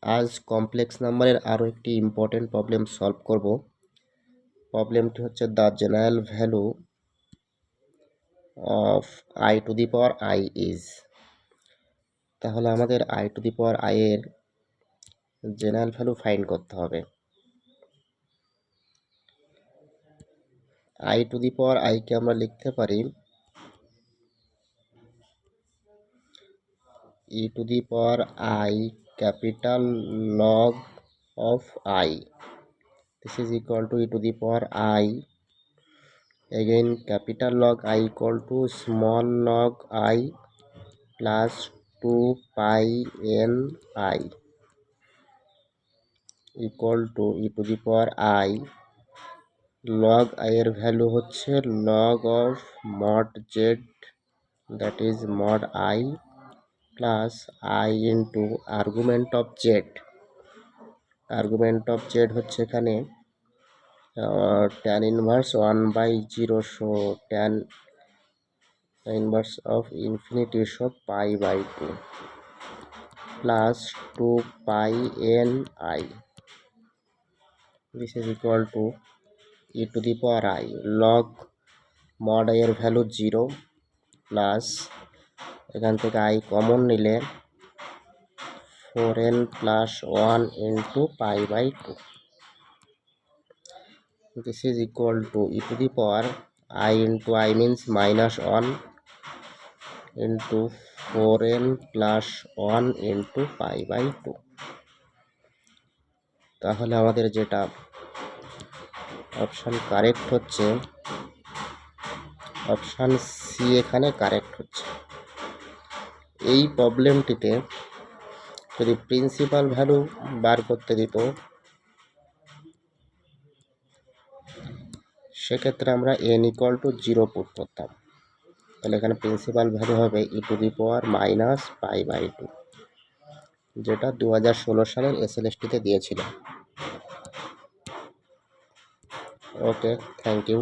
আজ কমপ্লেক্স নাম্বারের আরও একটি ইম্পর্টেন্ট প্রবলেম সলভ করব। প্রবলেমটি হচ্ছে the general value of I two the power I is. তাহলে আমাদের I two the power I এর জেনারেল ভ্যালু ফাইন্ড করতে হবে। আই টু দি পাওয়ার আইকে আমরা লিখতে পারি E to the power I capital log of I. This is equal to e to the power I. Again capital log I equal to small log I plus 2 pi n I equal to e to the power I. log I এর value হচ্ছে log of mod z, that is mod I, plus I into argument of z. argument of z হচ্ছে এখানে tan inverse 1/0, so tan inverse of infinity, so pi by 2 plus 2 pi n I. This is equal to e to the power I. log mod I এর value 0 plus এখান থেকে I common নিলে 4n plus 1 into pi by 2. This is equal to e to the power I into I means minus 1 into 4n plus 1 into pi by 2. তাহলে আমাদের যেটা option correct হচ্ছে option C এখানে correct হচ্ছে। এই প্রবলেমটিতে যদি principal value বার করতে দিত সেক্ষেত্রে আমরা n ইকুয়াল টু 0 পুট করতাম, তাহলে এখানে প্রিন্সিপাল ভ্যালু হবে E to the power minus pi by 2, যেটা 2016 সালের SLST তে দিয়েছিল। Okay, thank you.